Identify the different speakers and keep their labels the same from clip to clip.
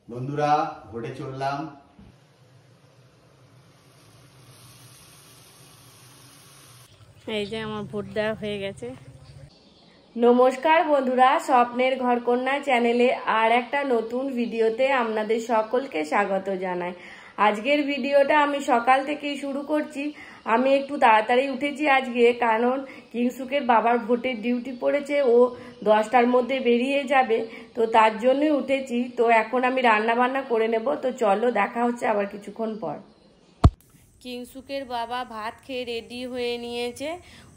Speaker 1: বন্ধুরা ভোটে চললাম।
Speaker 2: এই যে আমার ভোট দেওয়া হয়ে গেছে। নমস্কার বন্ধুরা, স্বপ্নের ঘরকন্যা চ্যানেলে আর একটা নতুন ভিডিওতে আপনাদের সকলকে স্বাগত জানাই। আজকের ভিডিওটা আমি সকাল থেকেই শুরু করছি। আমি একটু তাড়াতাড়ি উঠেছি আজকে, কারণ কিংসুকের বাবার ভোটের ডিউটি পড়েছে, ও 10টার মধ্যে বেরিয়ে যাবে, তো তার জন্যই উঠেছি। তো এখন আমি রান্না বান্না করে নেব, তো চলো দেখা হচ্ছে আবার কিছুক্ষণ পর। কিংসুকের বাবা ভাত খেয়ে রেডি হয়ে নিয়েছে,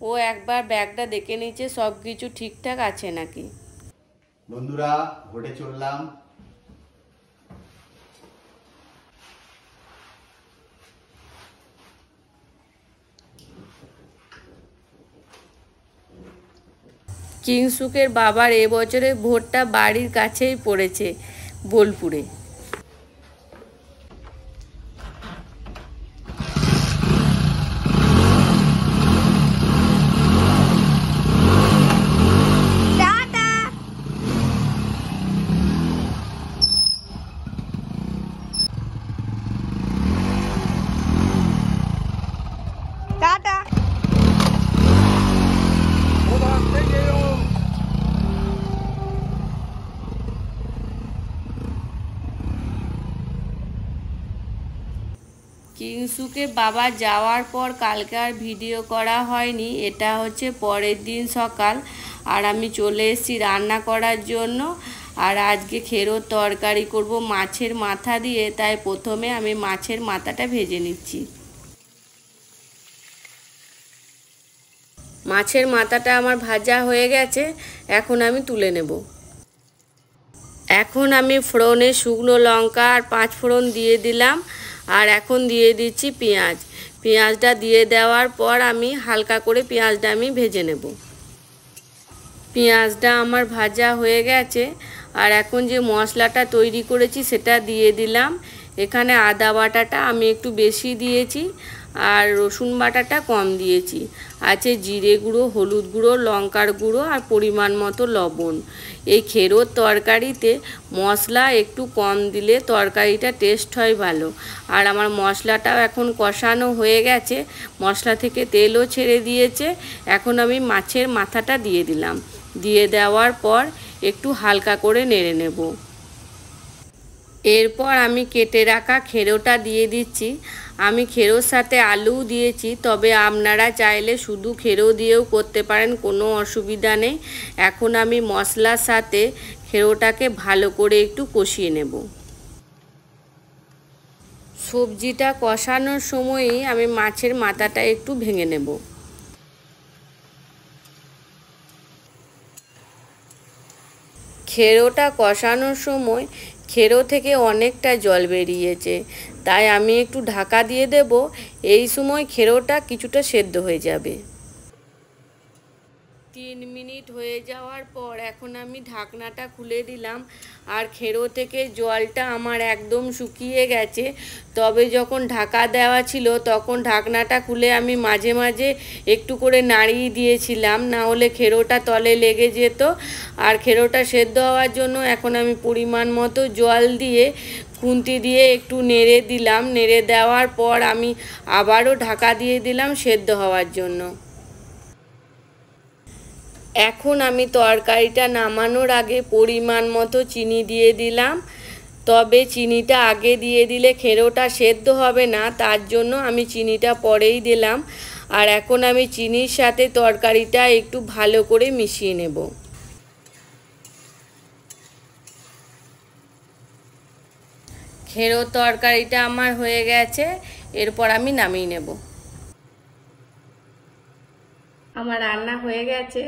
Speaker 2: ও একবার ব্যাগটা দেখে নিচ্ছে সব কিছু ঠিকঠাক আছে নাকি।
Speaker 1: বন্ধুরা ভোটে চললাম।
Speaker 2: কিংসুকের বাবার এবছরে ভোটটা বাড়ির কাছেই পড়েছে, বোলপুরে। কিংসুকে বাবা যাওয়ার পর কালকে আর ভিডিও করা হয়নি। এটা হচ্ছে পরের দিন সকাল, আর আমি চলে এসেছি রান্না করার জন্য। আর আজকে খেরোর তরকারি করব মাছের মাথা দিয়ে, তাই প্রথমে আমি মাছের মাথাটা ভেজে নিচ্ছি। মাছের মাথাটা আমার ভাজা হয়ে গেছে, এখন আমি তুলে নেব। এখন আমি ফোড়নে শুকনো লঙ্কা আর 5 ফোড়ন দিয়ে দিলাম, আর এখন দিয়ে দিচ্ছি পেঁয়াজ। পেঁয়াজটা দিয়ে দেওয়ার পর আমি হালকা করে পেঁয়াজটা আমি ভেজে নেব। পেঁয়াজটা আমার ভাজা হয়ে গেছে, আর এখন যে মশলাটা তৈরি করেছি সেটা দিয়ে দিলাম। এখানে আদা বাটাটা আমি একটু বেশি দিয়েছি, আর রসুন বাটাটা কম দিয়েছি। আছে জিরে গুঁড়ো, হলুদ গুঁড়ো, লঙ্কার গুঁড়ো আর পরিমাণ মতো লবণ। এই খেরোর তরকারিতে মশলা একটু কম দিলে তরকারিটা টেস্ট হয় ভালো। আর আমার মশলাটাও এখন কষানো হয়ে গেছে, মশলা থেকে তেলও ছেড়ে দিয়েছে। এখন আমি মাছের মাথাটা দিয়ে দিলাম। দিয়ে দেওয়ার পর একটু হালকা করে নেড়ে নেব। এরপর আমি কেটে রাখা খেরোটা দিয়ে দিচ্ছি। আমি খেরোর সাথে আলুও দিয়েছি, তবে আপনারা চাইলে শুধু খেরো দিয়েও করতে পারেন, কোনো অসুবিধা নেই। এখন আমি মশলার সাথে খেরোটাকে ভালো করে একটু কষিয়ে নেব। সবজিটা কষানোর সময়ই আমি মাছের মাথাটা একটু ভেঙে নেব। খেরোটা কষানোর সময় খেরো থেকে অনেকটা জল বেরিয়েছে, তাই আমি একটু ঢাকা দিয়ে দেব। এই সময় খেরোটা কিছুটা সেদ্ধ হয়ে যাবে। 3 মিনিট হয়ে যাওয়ার পর এখন আমি ঢাকনাটা খুলে দিলাম, আর খেরো থেকে জলটা আমার একদম শুকিয়ে গেছে। তবে যখন ঢাকা দেওয়া ছিল তখন ঢাকনাটা খুলে আমি মাঝে মাঝে একটু করে নাড়িয়ে দিয়েছিলাম, না হলে খেরোটা তলে লেগে যেত। আর খেরোটা সেদ্ধ হওয়ার জন্য এখন আমি পরিমাণ মতো জল দিয়ে খুন্তি দিয়ে একটু নেড়ে দিলাম। নেড়ে দেওয়ার পর আমি আবারও ঢাকা দিয়ে দিলাম সেদ্ধ হওয়ার জন্য। এখন আমি তরকারিটা নামানোর আগে পরিমাণ মতো চিনি দিয়ে দিলাম। তবে চিনিটা আগে দিয়ে দিলে খেরোটা সেদ্ধ হবে না, তার জন্য আমি চিনিটা পরেই দিলাম। আর এখন আমি চিনির সাথে তরকারিটা একটু ভালো করে মিশিয়ে নেব। খেরোর তরকারিটা আমার হয়ে গেছে, এরপর আমি নামিয়ে নেব। আমার রান্না হয়ে গেছে,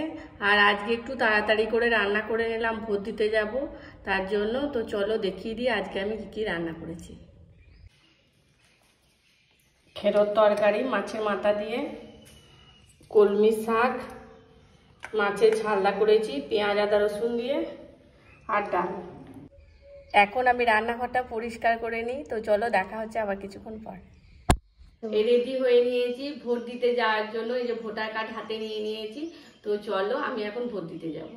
Speaker 2: আর আজকে একটু তাড়াতাড়ি করে রান্না করে নিলাম, ভোট দিতে যাব তার জন্য। তো চলো দেখিয়ে দিই আজকে আমি কী রান্না করেছি। খেরোর তরকারি মাছের মাথা দিয়ে, কলমি শাক, মাছের ঝালদা করেছি পেঁয়াজ আদা রসুন দিয়ে, আর ডাল। এখন আমি রান্নাঘরটা পরিষ্কার করে নিই, তো চলো দেখা হচ্ছে আবার কিছুক্ষণ পর। রেডি হয়ে নিয়েছি ভোট দিতে যাওয়ার জন্য। এই যে ভোটার কার্ড হাতে নিয়ে নিয়েছি, তো চলো আমি এখন ভোট দিতে যাব।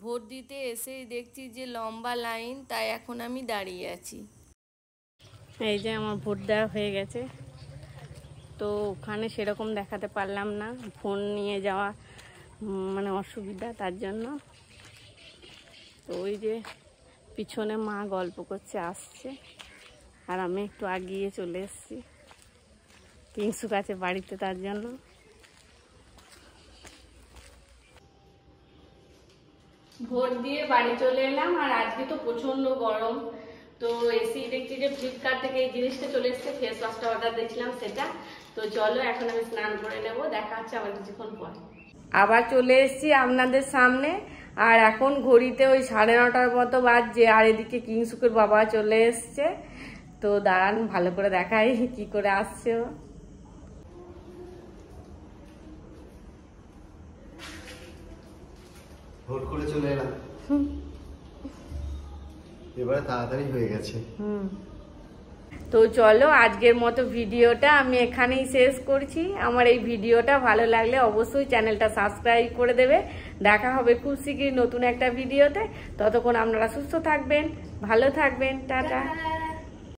Speaker 2: ভোট দিতে এসেই দেখছি যে লম্বা লাইন, তাই এখন আমি দাঁড়িয়ে আছি। এই যে আমার ভোট দেওয়া হয়ে গেছে, তো ওখানে সেরকম দেখাতে পারলাম না, ফোন নিয়ে যাওয়া মানে অসুবিধা, তার জন্য। তো ওই যে পিছনে মা গল্প করছে, আসছে, আর আমি একটু আগিয়ে চলে এসেছি কিংসু কাছে বাড়িতে, তার জন্য। ভোট দিয়ে বাড়ি চলে এলাম, আর আজকে তো প্রচন্ড গরম। তো এসেই দেখছি যে ফ্লিপকার্ট থেকে এই জিনিসটা চলে এসেছে, ফেস ওয়াশটা অর্ডার দিয়েছিলাম সেটা। তো চলো এখন আমি স্নান করে নেবো, দেখা হচ্ছে আবার কিছুক্ষণ পর। আবার চলে এসেছি আপনাদের সামনে, আর এখন ঘড়িতে ওই 9:30টার মতো বাজছে, আর এদিকে কিংসুকের বাবা চলে এসছে। তো দাঁড়ান ভালো করে দেখাই কি করে আসছে ও।
Speaker 1: ভোট করে চলে এলাম, এবারে তাড়াতাড়ি হয়ে গেছে।
Speaker 2: তো চলো আজকের মতো ভিডিওটা আমি এখানেই শেষ করছি। আমার এই ভিডিওটা ভালো লাগলে অবশ্যই চ্যানেলটা সাবস্ক্রাইব করে দেবে। দেখা হবে খুব শীঘ্রই নতুন একটা ভিডিওতে। ততক্ষণ আপনারা সুস্থ থাকবেন, ভালো থাকবেন, টাটা।